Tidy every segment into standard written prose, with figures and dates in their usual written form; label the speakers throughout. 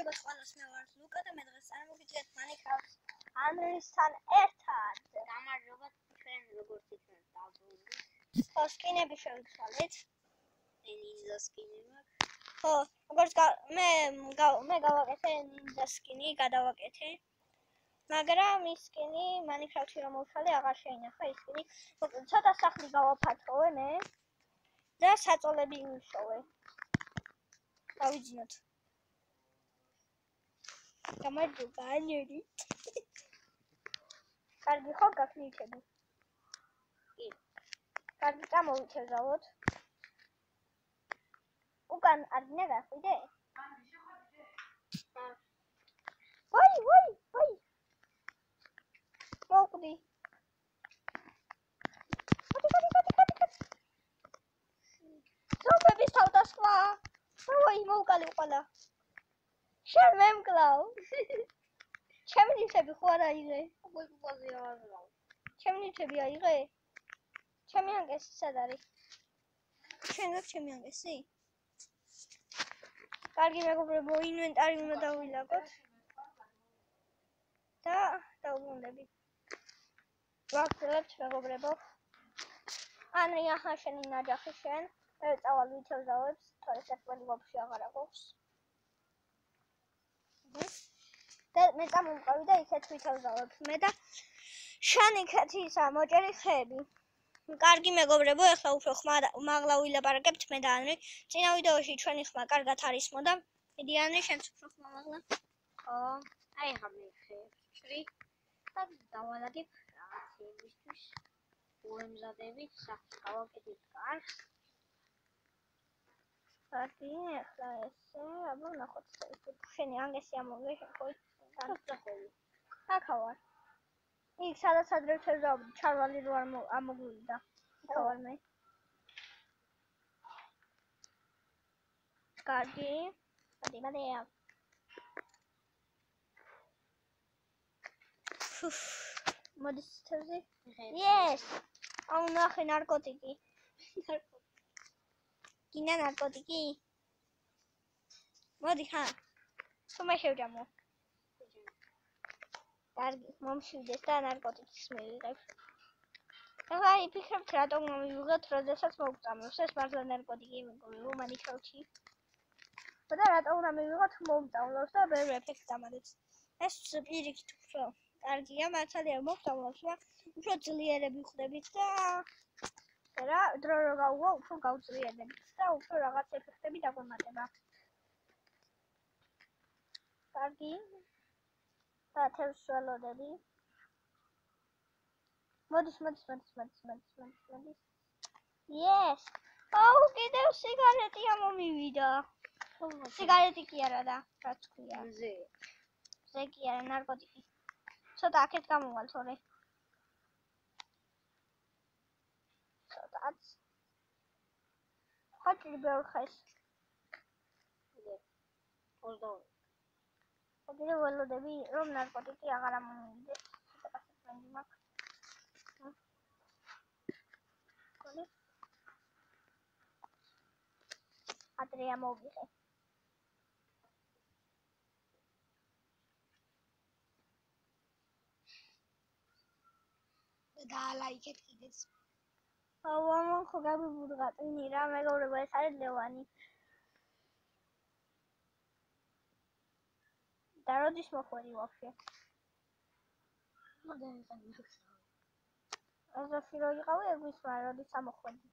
Speaker 1: მადლობა ყველას, მე ვარ ლუკა და მე დღეს წარმოგიდგენთ Minecraft Andrew-სთან ერთად.
Speaker 2: გამარჯობა თქვენ როგორც იქნებ დაბრუნდი.
Speaker 1: ხო, სკინები შევიცვალეთ.
Speaker 2: ნინძა სკინი მაქვს.
Speaker 1: ხო, როგორც მე გავაკეთე ნინძა სკინი, გადავაკეთე. მაგრამ ის სკინი Minecraft-ში რომ მოვშალე, აღარ შეინახა ის სკინი. ცოტა სახლი გავაფართოვე მე და საწოლები ვიშოვე. დავიძინოთ. გამარჯობა, ანერი. კარგი ხო გაქნიჩები?
Speaker 2: კი.
Speaker 1: კარგი წამოვიჩევზავოთ. უკან არგინა გახვიდე? ვაი. მოვკვდი. ზომბების თავდასხმა. ვაი, მოვკალი უყალა. შენ მემკლავ. ჩემი ნივთები ხო არ აიღე?
Speaker 2: უყურებაზე არ ვარ.
Speaker 1: ჩემი ნივთები აიღე? ჩემი ანგესი სად არის? შენ გაქვს ჩემი ანგესი? კარგი მეგობრებო, ინვენტარი უნდა დავილაგოთ. და დავუბრუნდები. ვაგრძელებთ მეგობრებო. ანრი, ახლა შენი ნაჯახი შენ. მე წავალ ვითევზავებს, თორე საქმე ვაფშე აღარ აქვს. და მე წამოვყავი და იქეთ ვითევზავებ. მე და შანიქეთ ისა მოჭერი ხეები. კარგი მეგობრებო, ახლა უფრო მაღლა ვილაპარაკებთ მე და ანრი. წინა ვიდეოში ჩვენი ხმა კარგად არის მოდა. მიდი ანრი, შენც უფრო ხმა მაღლა.
Speaker 2: ხო, აი ახლა მე ხევჭრი და დავალაგებ რაღაცებისთვის. უემზადებით სახლს გავაკეთებ კარგს.
Speaker 1: კარგი, ახლა ესე, აბა ნახოთ ეს შენი ანგესი ამოვიღე შენ ხო?
Speaker 2: განსახები.
Speaker 1: აქა ვარ. იქ სადაც ადრე ვთევზავდი, ჩარვალი რო არ ამოგვივიდა. იქა ვარ მე. კარგი. მადი. მოდი თევზი. Yes. აუ ნახე ნარკოტიკი. გინდა ნარკოტიკი? მოდი ხა. თუ მე შევჯამო. კარგი, მომშვიდეს და ნარკოტიკის მივიღებ. ახლა იფიქრებთ რატომ მივიღეთ, როდესაც მოვწამებს ეს მართლა ნარკოტიკი მეგობრებო Minecraft-ში. და რატომ უნდა მივიღოთ მომწამლოს და ბევრი ეფექტი დამადეთ. ეს პირიქით უფრო კარგია, მართალია მომწამლოს, უფრო ძლიერები ხდებით და რა დრო რო გაუვა, უფრო გავძლიერდებით და უფრო რაღაც ეფექტები დაგვემატება. კარგი. და თევზს ველოდები. მოდის. Yes. აუ, კიდევ სიგარეტია მომივიდა. სიგარეტი კი არა და, რაც ქვია. ზე კი არა, ნარკოტიკი. ცოტა აქეთ გამოვალ თორე. ცოტაც. ხოჭი ბევრ ხეს. კიდევ ველოდები, რომ ნარკოტიკი აღარ ამომივიდეს. ცოტა პასუხი მაქვს. ადრე ამოვიღე. და ლაიქეთ კიდეც. აუ, ამან ხო გამიბურღატინი რა, მეგობრებო, ეს არის ლევანი. და როდის მოხვედი ვაფშე? აზაში რო იყავი, ეგ ვისმა, როდის ამოხვედი.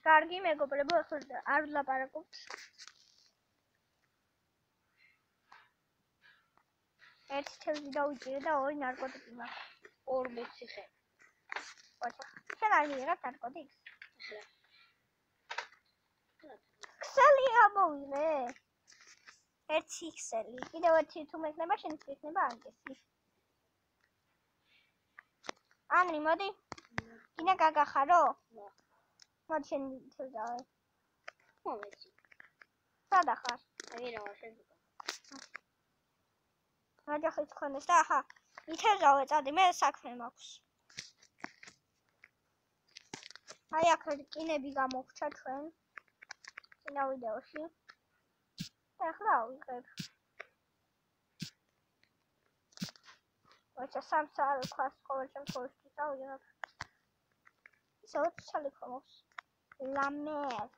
Speaker 1: კარგი მეგობრებო, ახლა არ ვლაპარაკობთ. ერთი თევზი დავიჭირე და ორი ნარკოტიკი მაქვს.
Speaker 2: 40 ხე.
Speaker 1: შენ არ მიიღებ ნარკოტიკს?
Speaker 2: ახლა.
Speaker 1: ქსელი ამოვიღე. ერთი ქსელი. კიდევ ერთი თუ მექნება, შენის იქნება ანგესი. ანრი, მოდი. გინდა გაგახარო? მოდი შენ თევზავე.
Speaker 2: მომეცი.
Speaker 1: სადა ხარ?
Speaker 2: აგერავა შენ.
Speaker 1: ნაჯახიც ხონდეს და ახლა ითევზავე წადი, მე საქმე მაქვს. აი აქ რკინები გამოგვჭა ჩვენ. წინა ვიდეოში. და ახლა ავიღებ. ვაჭა სამსარ ქვას ყოველ შემთხვევაში წავიღებ. ისე 20 ცალი ხომობს. ლამერ.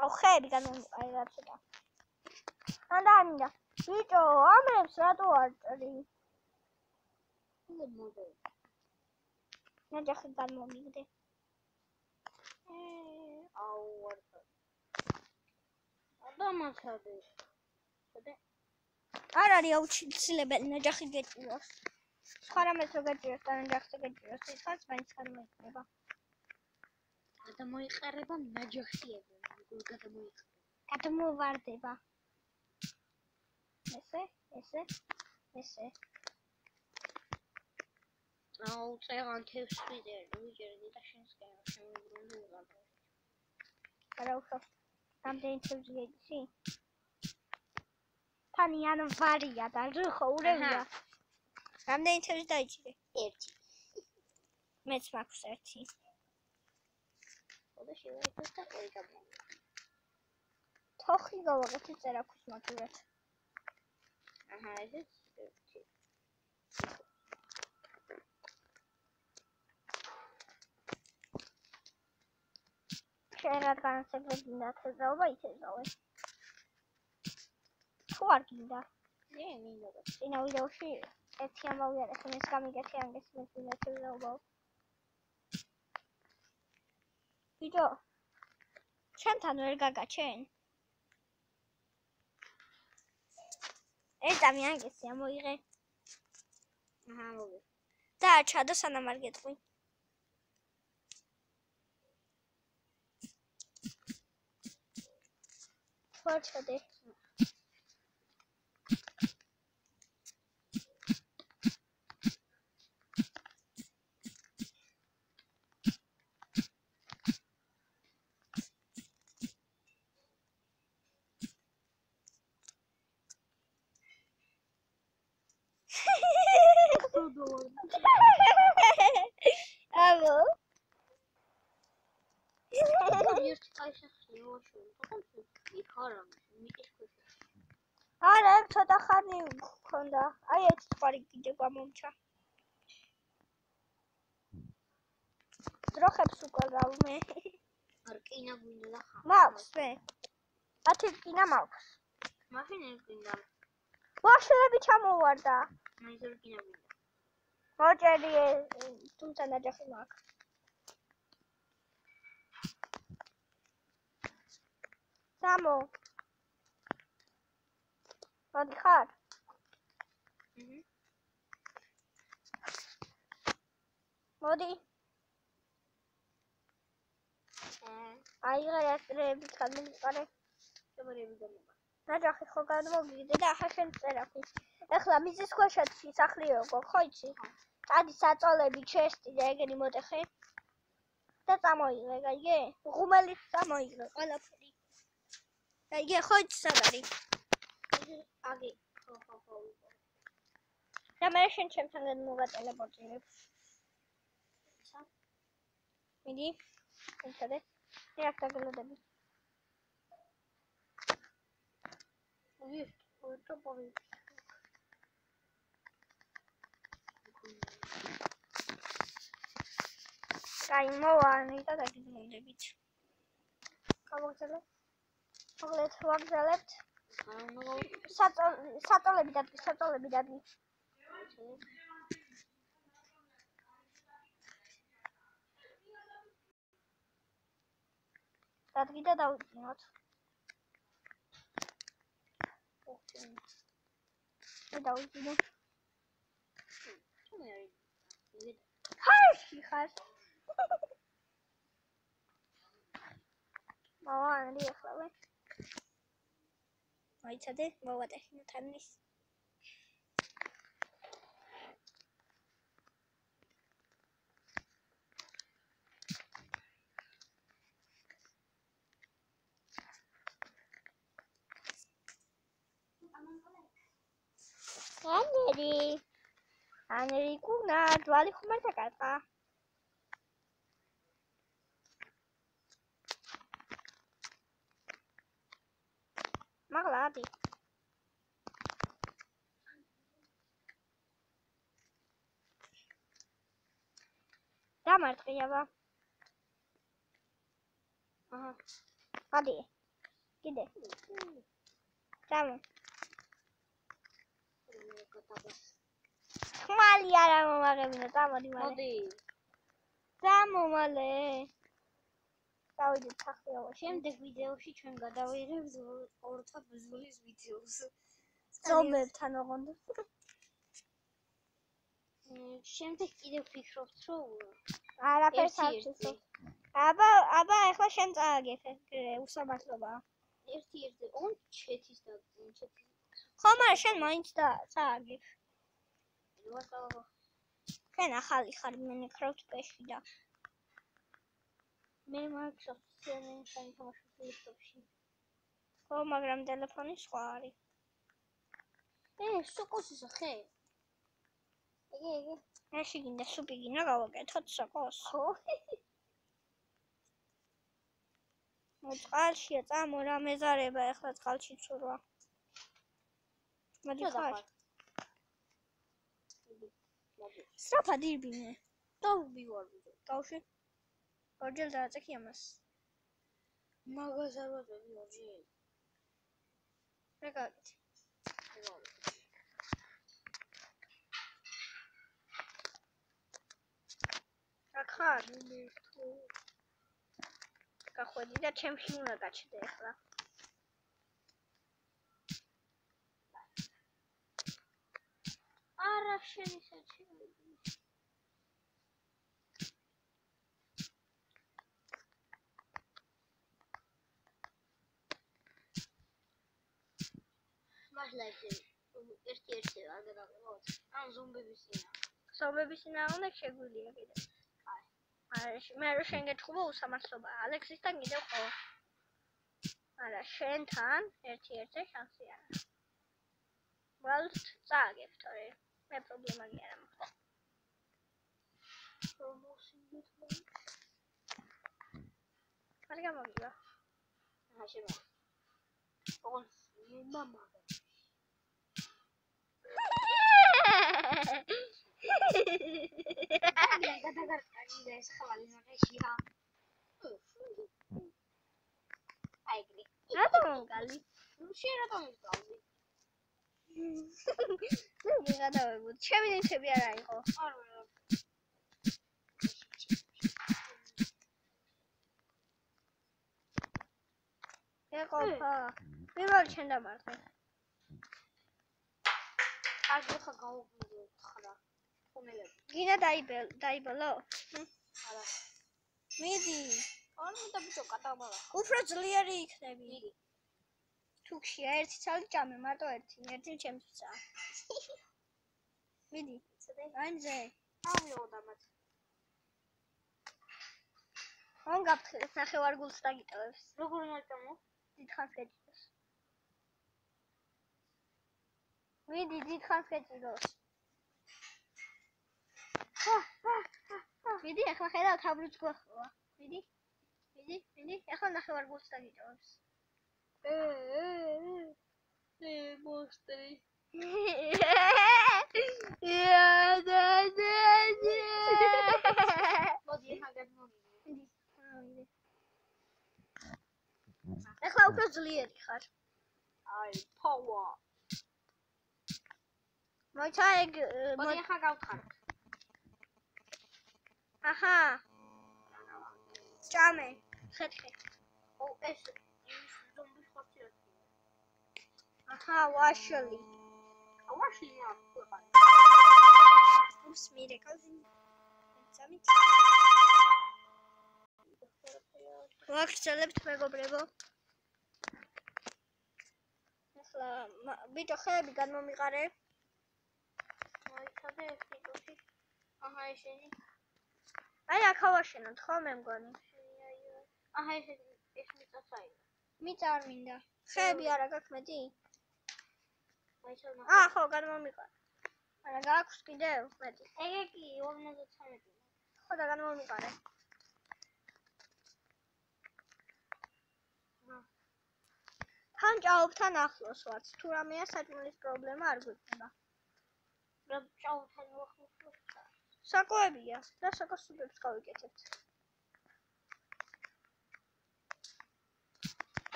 Speaker 1: აუ ხეები განვიყარე რა ცოტა. ანდა. ბიჭო, ამრებს რატო არ ჭრი?
Speaker 2: მოდე.
Speaker 1: ნაჯახი განმომიგდე.
Speaker 2: აუ ვარდა. ადამიანსადე. შედე.
Speaker 1: არ არის აუცილებელი ნაჯახი გეჭიროს. სხვა რამეს რო გეჭიროს და ნაჯახზე გეჭიროს, ის ხალხს მაინც არ მოიყვება.
Speaker 2: გადამოიყარება ნაჯახიები.
Speaker 1: გადმოვარდება. ესე.
Speaker 2: აუ წეღან თევს ვიდერ, ვიჯერდი და შენს შემოიბრუნდი უღალატო.
Speaker 1: არა უხო. რამდენი თევზი გეცი? თან იანვარია და რიხო ურევია. რამდენი თევზი დაიჭირე?
Speaker 2: 1.
Speaker 1: მეც მაქვს 1.
Speaker 2: ხოდა შევაიქოს და ყოი გამოვიდა.
Speaker 1: თოხი გავაკეთე წერაქვის მაგივრად.
Speaker 2: აჰა, ესეც 1.
Speaker 1: შენ რადგან სეგრეგინდა თეზაობა ითეზავე. თუ არ გინდა?
Speaker 2: მინდა.
Speaker 1: წინა ვიდეოში ერთი ამოვიარეთ, მეც გამიგეთანგეს მეც მინდა თეზაობა. ბიჭო, შენთან ვერ გაგაჩენ? ეწამიანგესი ამოიღე.
Speaker 2: აჰა, მოგე.
Speaker 1: და ჩადო სანამ არ გეტყვი. ვარჩადე. აბო.
Speaker 2: ერთი კაისახი ვაშო. იქ არა, მიკის ქვეშ.
Speaker 1: არა, ცოტა ხანი გქონდა. აი ეს წყარი კიდე გამომჩა. დროხებს უკვე გავმე.
Speaker 2: არ კინა გვინდა და ხა.
Speaker 1: მაქვს მე. 10 კინა მაქვს.
Speaker 2: მაშინ ეს გვინდა.
Speaker 1: ვაშლები ჩამოვარდა.
Speaker 2: მაინც არ კინა გვინდა.
Speaker 1: მოჭერი თუმცა ნაჯახი მაქვს. სამო. მოდი ხარ? მოდი. აიღე ასტრები გამიგყარე.
Speaker 2: შემორები გამოვა.
Speaker 1: ნაჯახი ხო გადმოგიგდე და ახლა შენ წერაქი. ეხლა მიწის ქვეშაც სახლი როგორ ხო იცი? წადი საწოლები ჩესტი და ეგენი მოტეხე. და წამოიღე, გაიგე? ღუმელით წამოიღე ყველაფერი. გაიგე, ხო იცი სად არის?
Speaker 2: აგი. ხო.
Speaker 1: და მე შენ ჩემთან გადმოვატელეპორტირებ. მიდი. ეცადე. ერთ დაგელოდები.
Speaker 2: ოიტო პოვი.
Speaker 1: აი მოვარნი და დაგიძმუნდებით. გავაგზავნე. მოგლეთ ვაგზავნებთ. საწოლები დადგი. დადგი და დავიწყინოთ. და დავიწყინო. ხარში ხარ. მოვარნი ახლავე. მოიცადე, მოვატეხინო თანის. ანერი კუნა, ძვალი ხომ არ დაკარყა. მადი. დამარტყი აბა.
Speaker 2: აჰა.
Speaker 1: მადი. კიდე. დამო. ხმალი არა მომაღებინა, წამოდი მალე.
Speaker 2: მოდი.
Speaker 1: დამო მალე. დავიდეთ სახიაო.
Speaker 2: შემდეგ ვიდეოში ჩვენ გადავიღებთ ორთა ბრძოლის ვიდეოს.
Speaker 1: ზომებთან ოღონდ.
Speaker 2: შემდეგ კიდევ ვფიქრობთ, რომ
Speaker 1: არაფერს არ შეცო. აბა ახლა შენ წააგებ უსამართლობა.
Speaker 2: ერთ-ერთი on chat-ის და chat-ის.
Speaker 1: ხო, მაგრამ შენ მაინც წააგებ.
Speaker 2: ვატყავ.
Speaker 1: შენ ახალი ხარ, მე Minecraft პეში და
Speaker 2: მე Microsoft-ში თამაშობ laptop-ში.
Speaker 1: ხო, მაგრამ ტელეფონი სხვა არის.
Speaker 2: სოკოსის ხე. ეგ.
Speaker 1: ეში გინდა სუპი გინდა გავაკეთოთ სოკოს.
Speaker 2: ხო.
Speaker 1: მოწყალშია წამო რა მეზარება ახლა წყალში ცურვა. მოდი ხარ. სწრაფად იბინე.
Speaker 2: დავბივარ ვიდეო.
Speaker 1: დავში. ორჯერ დააწექი ამას.
Speaker 2: მაგას არ ვაწევი ორჯერ.
Speaker 1: რა გაკეთე? რა ხარ? გახვედი და ჩემში უნდა გაჩნდე ახლა.
Speaker 2: არა შენი საჩივები. მართლა ერთი არ გადავიღოთ. ან ზომბების სინა.
Speaker 1: ზომბების სინა უნდა შეგვიძლია კიდე. მე რო შენ გეთხოვო უსამართლობა ალექსისთან კიდევ ხო? არა, შენთან ერთ-ერთი შანსი არა. ვალთ წააგებ თორე მე პრობლემა კი არა მაქვს. არ გამოგია.
Speaker 2: შემა. ოღონ მამა. გადაგარკანიდეს ხალი ნახეშია. აიგრი.
Speaker 1: რატომ გალი?
Speaker 2: შენ რატომ ისწავლი?
Speaker 1: მე გადავებოდ. ჩემი ნიჩები არ აიყო.
Speaker 2: არა.
Speaker 1: ეყოფა. პირველ შენ დამარტყე.
Speaker 2: აგ ხა გავუგდო ხარა. ხომელები.
Speaker 1: გინდა დაიბოლო?
Speaker 2: არა.
Speaker 1: მიდი.
Speaker 2: არ მინდა ბიჭო კატაბალა.
Speaker 1: უფრო ძლიერი იქნები. თუქშია ერთი ცალი ჭამე, მარტო ერთი ჩემსა. მიდი. აინზე.
Speaker 2: ავიღო დამაც.
Speaker 1: ხომ გაფრთხილეთ ნახევარგულს დაგიტოვებს.
Speaker 2: როგორ ნაკამო?
Speaker 1: დიდხანს გეჭიროს. მიდი დიდხანს გეჭიროს. მიდი ახლა ხედავ თაბრიც გვახოა. მიდი. ახლა ნახევარგულს დაგიტოვებს.
Speaker 2: მოსტრი. მოდი ჰაგად მოდი.
Speaker 1: ახლა უფრო ძლიერი ხარ.
Speaker 2: აი, power.
Speaker 1: მოიცა ეგ
Speaker 2: მოდი ხა გავთხარ.
Speaker 1: აჰა. ჭამე. ხეთქე.
Speaker 2: ეს ზომბი ხორცია.
Speaker 1: აჰა, ვაშლი.
Speaker 2: ვაშლი რა ხარ?
Speaker 1: უშ მირეკალზი. სამით. ვაგრძელებთ მეგობრებო. ახლა ბიჭო ხეები განმომიყარე.
Speaker 2: მოიცადე ფიტოში. აჰა ესენი.
Speaker 1: აი აქ ავაშენოთ ხო მე მგონი.
Speaker 2: აჰა ეს მიწასაი.
Speaker 1: მიწა არ მინდა. ხეები არა გაქვს მეტი?
Speaker 2: მოიცადე.
Speaker 1: ხო განმომიყარე. არა გაქვს კიდევ მეტი.
Speaker 2: ეგ კი 53.
Speaker 1: ხო და განმომიყარე. თან ჭაობთან ახლოს ვართ. თუ რამეა საჭმელის პრობლემა არ გვექნება.
Speaker 2: რა ჭაობთან ახლოს ვარ?
Speaker 1: საკოებია და საკოსუბებს გავიკეთებთ.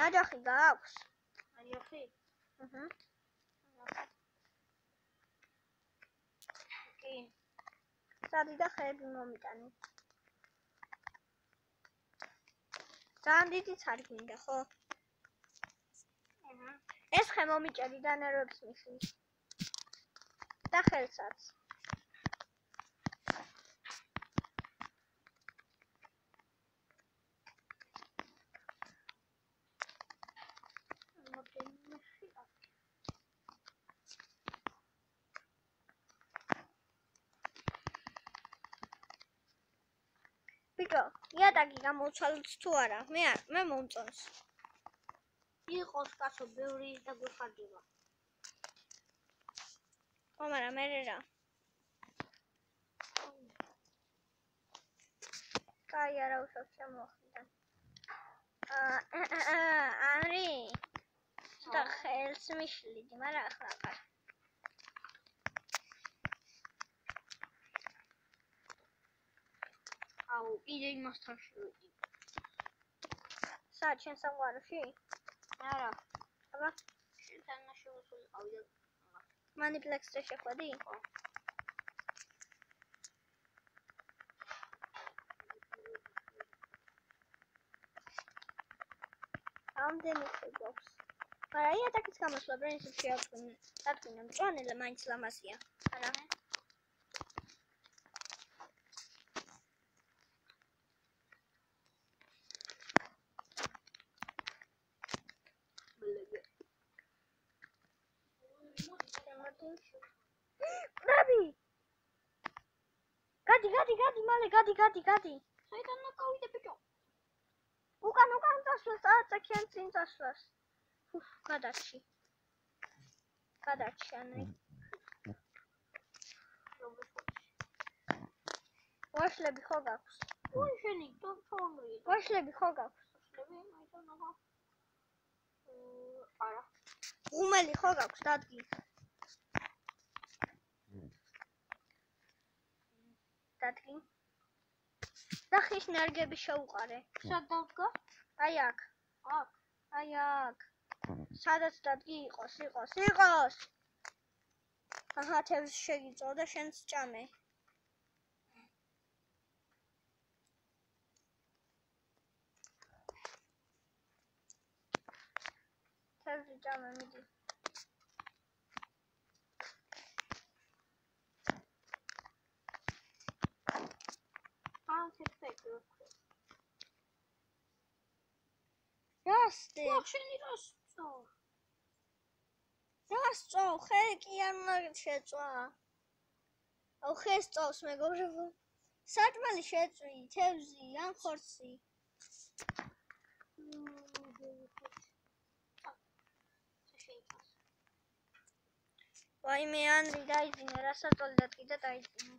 Speaker 1: ნაჯახი გააქვს?
Speaker 2: ნაჯახი?
Speaker 1: აჰა.
Speaker 2: კი.
Speaker 1: სადი და ხეები მომიტანი. ძალიან დიდიც არ გინდა, ხო?
Speaker 2: აჰა.
Speaker 1: ეს ხე მომიჭერი და ნერვებს მისლის. და ხელსაც. ბიჭო, იატაკი გამოვცვალოთ თუ არა? მე მომწონს.
Speaker 2: იყოს კაცო, ბევრი ის და გვეხარჯება.
Speaker 1: მაგრამ მე რა. კაი, არა უშავს შემოხდიდან. ანრი. და ხელს მიშლიდი, მაგრამ ახლა აღარ.
Speaker 2: აუ, კიდე იმასთან შევიდი.
Speaker 1: სად შენ სამყაროში?
Speaker 2: არა.
Speaker 1: აბა,
Speaker 2: შენთან შევსულიყავი და
Speaker 1: მანიპლექსზე შეხვედი?
Speaker 2: ხო.
Speaker 1: ამდენი გვაქვს. მაგრამ იატაკის გამოსვლა პრინციპში დადგინდა მწვანე მაინც ლამაზია. არა. ბრაბი! გადი, მალე გადი.
Speaker 2: საიდან ნაკავიდე ბიჭო?
Speaker 1: უკან წასვლას, აწექიან წინ წასვლას. გადარჩი ანრი. ვაშლები ხო გაქვს?
Speaker 2: ой, შენი, თორმრია.
Speaker 1: ვაშლები ხო გაქვს?
Speaker 2: შლები, მაინც ნახა. არა.
Speaker 1: ღუმელი ხო გაქვს, დადგი? დადგი? და ხის ნერგები შეუყარე.
Speaker 2: სად დავდგა?
Speaker 1: აი აქ.
Speaker 2: აქ.
Speaker 1: აი აქ. სადაც დადგი იყოს. აჰა, თევზი შეგიწო და შენც ჭამე. თევზი ჭამე, მიდი.
Speaker 2: თეთრ.
Speaker 1: რასტე?
Speaker 2: შენი რასწო?
Speaker 1: რასწო? ხე კი არ უნდა შეწვა. აუ ხეს წავს მეგობრებო. საჭმელი შეწვი, თევზი ან ხორცი. ვაიმე ანრი დაიძინე, რა საწოლი დადგი და დაიძინე.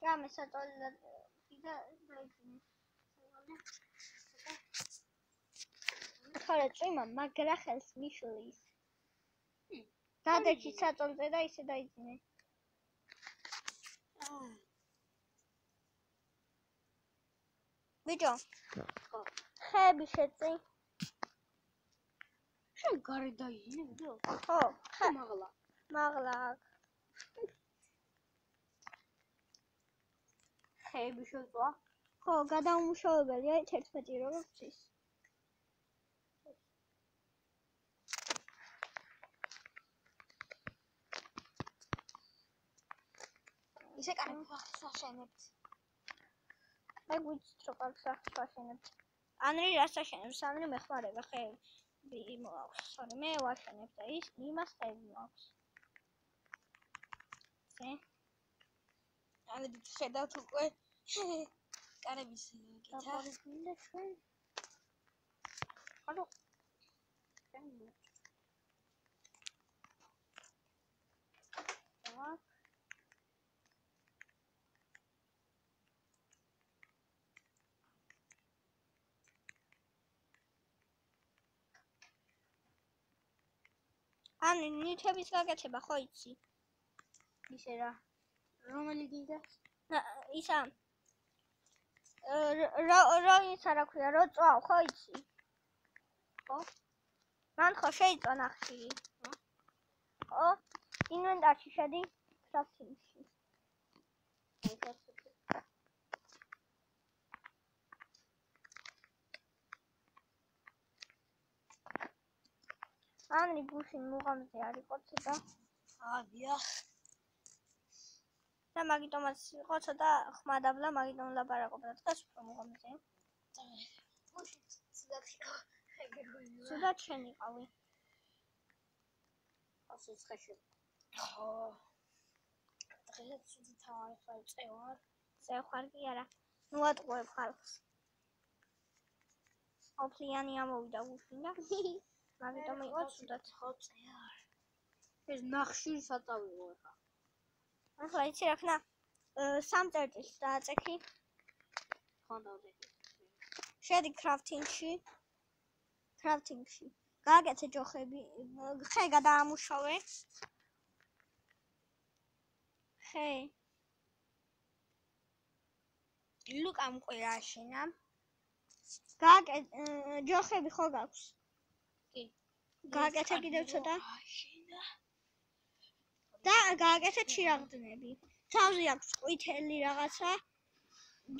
Speaker 1: ჭამე საწოლი დადგი და დაიძინე. ხარა წვიმა, მაგრა ხელს მიშლის. დადექი საწოლზე და ისე დაიძინე. ბიჭო, ხეები შეწი.
Speaker 2: შენ გარე დაიძინე, ბიჭო?
Speaker 1: ხო, მაღლა აქ.
Speaker 2: ხეები შეწვა?
Speaker 1: ხო, გადაუმუშავებელია 11 როგორც ის. ისე კარგ სახს აშენებთ. მე გვიცით რომ კარგ სახს აშენებთ. ანრი რას აშენებს? ანრი მეხმარება ხეები მოაქვს. სორი, მე ვაშენებ და იმას ხეები მოაქვს.
Speaker 2: ამით ხედავთ უკვე კარების გითა.
Speaker 1: გინდა ჩვენ.
Speaker 2: ალო.
Speaker 1: ან ნივთების გაკეთება ხო იცი?
Speaker 2: ისე რა. რომელი გინდა?
Speaker 1: ისა როინს არა ქვია, რო წვავ ხო იცი?
Speaker 2: ხო?
Speaker 1: მან ხო შეიწვა ნახშირი. ხო? ინვენტარში შედი crafting-ში. ანრი გუშინ მუღამზე არ იყო ცოტა.
Speaker 2: დიახ.
Speaker 1: და მაგიტომაც იყო ცოტა ხმადაბლა, მაგიტომ ლაპარაკობდა დგას უფრო მუღამზე. ცუდად შენ იყავი.
Speaker 2: ასე ცხეში. ხო. დღეს ცუდი თავი ხარ წევარ.
Speaker 1: წევხარ კი არა. ნუ ატყუებ ხალხს. ოფლიანი ამოვიდა გუშინ და მაგიტომ იყო ცუდად.
Speaker 2: ხო წევარ. ეს ნახშირი საწავიღო ხა.
Speaker 1: ახლა იცი რა ხნა? სამწერტილს დააწექი.
Speaker 2: ხო დავდექი.
Speaker 1: შედი crafting-ში. crafting-ში. გააკეთე ჯოხები. ხე გადაამუშავე. ხე. ლუკამ ყურა შენა. გააკეთე ჯოხები ხო გაქვს?
Speaker 2: კი.
Speaker 1: გააკეთე კიდევ ცოტა. და გააკეთე ჩირაღდნები. თავზე აქვს ყვითელი რაღაცა.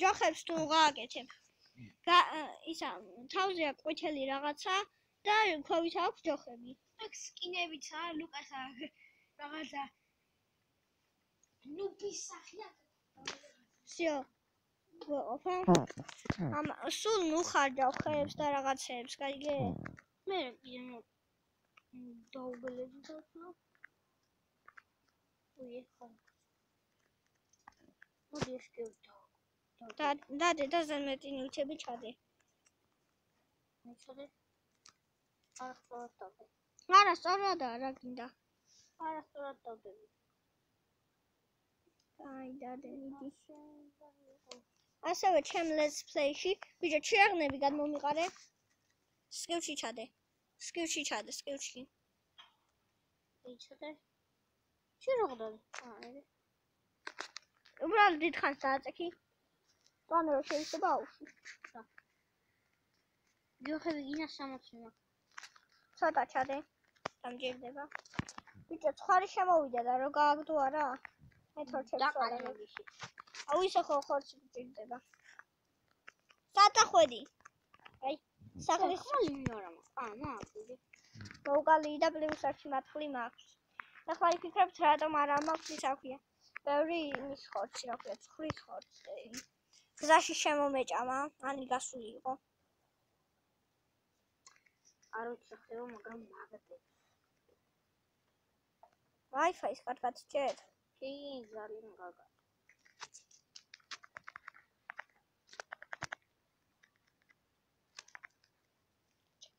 Speaker 1: ჯოხებს თუ გააკეთებ. ისა თავზე აქვს ყვითელი რაღაცა და ქვევით აქვს ჯოხები.
Speaker 2: აქ სკინებიცა ლუკასა რაღაცა ნუბის სახია.
Speaker 1: всё. ვეყოფა. სულ ნუ ხარ ჯოხებს და რაღაცებს, გაიგე?
Speaker 2: მე კიდე დაუბელები დავსვლა. უიხო. მოდი ეს კევტო.
Speaker 1: დადე და ზემეთი ნივთები ჩადე.
Speaker 2: მეცადე. არა სწორად დავდე.
Speaker 1: არა სწორადაა რა გინდა.
Speaker 2: არა სწორად დავდები.
Speaker 1: აი დადე მიდი. ასევე ჩემ let's play-ში ბიჭო ჩიაღნები გადმომიყარე. სკივში ჩადე. სკივში ჩადე, სკივში.
Speaker 2: მეცადე. ჩირაღდები. აი.
Speaker 1: უბრალოდ დიდხანს დააწექი. ბანო რომ შეიძლება აუში.
Speaker 2: ჯოხები გინდა 60-მა.
Speaker 1: ცოტა ჩადე. დამჯერდება. ბიჭო ცხარი შემოვიდა და რო გააგდო არა? მე თორჩებს
Speaker 2: დაყალიბში.
Speaker 1: აუ ისე ხო ხორცი გჭირდება. სათახვედი. აი, სახლის
Speaker 2: ხალინორა. მაგი.
Speaker 1: მოუკალი და პლუსში მათვლი მაქვს. ახლა იფიქრებთ რატომ არა მაქვს ის აქვია. ბევრი იმის ხორცი რა ქვია, ცხვრის ხორცი. გზაში შემომეჭამა, ანი გასული იყო.
Speaker 2: არ ვიცი ხდება, მაგრამ მაგათე.
Speaker 1: Wi-Fi-ს კარგად ჭერ?
Speaker 2: კი, ძალიან კარგად.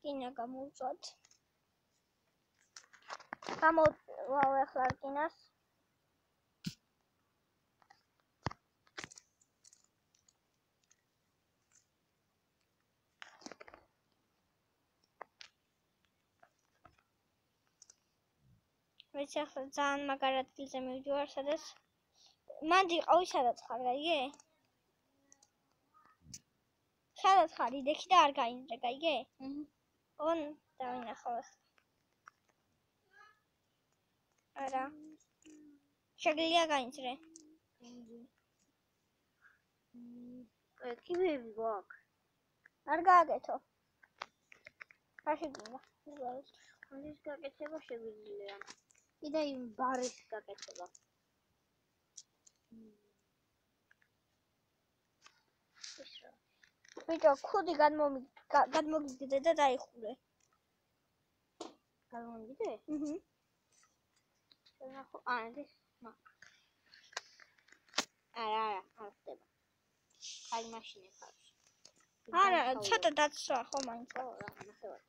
Speaker 1: რკინა გამოვწვათ. გამოვწვავ ახლა რკინას. ვიცი ახლა ძალიან მაგარ ადგილზე მივდივარ, სადაც მანდი ყავი სადაც ხარ, გაიგე? სადაც ხარ, იდექი და არ გაინძრე, გაიგე? ონ დავინახავ ახლა. არა. შეგიძლია გაინძრე.
Speaker 2: კიბეები გვაქვს.
Speaker 1: არ გააკეთო. რა შეგიძლია?
Speaker 2: ის გაკეთება შეგვიძლია. კიდე იმ ბარის გაკეთება.
Speaker 1: ბიჭო, ხუდი გადმოგიგდე და დაიხურე.
Speaker 2: გამომიგდე? შენახო, ეს მაგ. არა, არ ხდება. აი მაშინე ხარს.
Speaker 1: არა, ცოტა დაცვა ხო მაინც.
Speaker 2: ხო, რა, ნახევარ.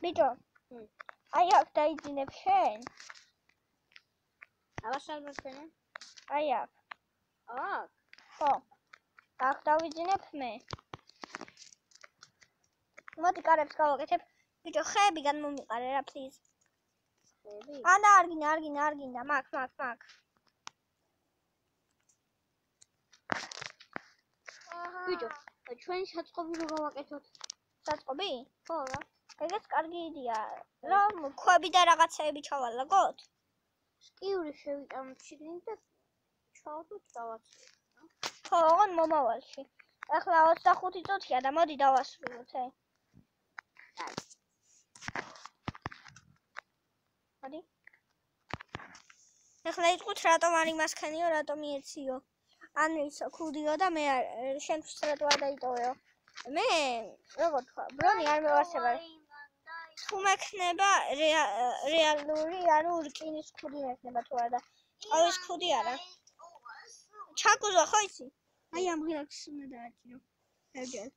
Speaker 1: ბიჭო, აი აქ დაიძინებ შენ.
Speaker 2: აბაშალბერ შენ?
Speaker 1: აი აქ.
Speaker 2: აქ?
Speaker 1: ხო. აქ დავიძინებ მე. მოდი კარებს გავაკეთებ. ბიჭო, ხეები განმომიყარე რა, პლიზ.
Speaker 2: ხეები?
Speaker 1: ანა, არ გინდა, მაგ.
Speaker 2: ბიჭო, ჩვენი საწყობი რო გავაკეთოთ.
Speaker 1: საწყობი?
Speaker 2: ხო რა.
Speaker 1: ეგეც კარგი იდეა. რომ ქვები და რაღაცეები ჩავალაგოთ?
Speaker 2: სკიური შევიტანოთ შიგნით და ჩავდოთ დავაც.
Speaker 1: ხო, ოღონ მომავალში. ახლა 25 წუთია და მოდი დავასრულოთ, მოდი. ახლა იტყვით რატომ არ იმასქენიო, რატომ იეციო. ან ისო ქუდიო და მე შენთვის რატო არ დაიტოვეო. მე როგორ თქვა, ბრონი არ მევარდება. თუ მექნება რეალური, ანუ რკინის ქუდი მექნება თუ არა. ყავის ქუდი არა. ჩაგუზო ხო იცი? აი ამ ღილაკს უნდა დააჭირო. ეგერ.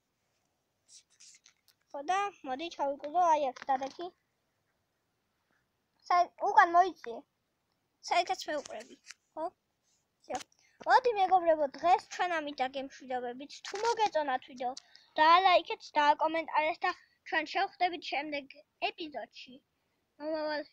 Speaker 1: ხო და მოდი ჩავიკუზო აი აქ დადექი. უკან მოიწიე. საერთოდ მეუყრები, ხო? всё. მოდი მეგობრებო, დღეს ჩვენ ამით დაგემშვიდობებით. თუ მოგეწონათ ვიდეო, დაალაიქეთ, დააკომენტარეთ და ჩვენ შევხვდებით შემდეგ ეპიზოდში. მომავალ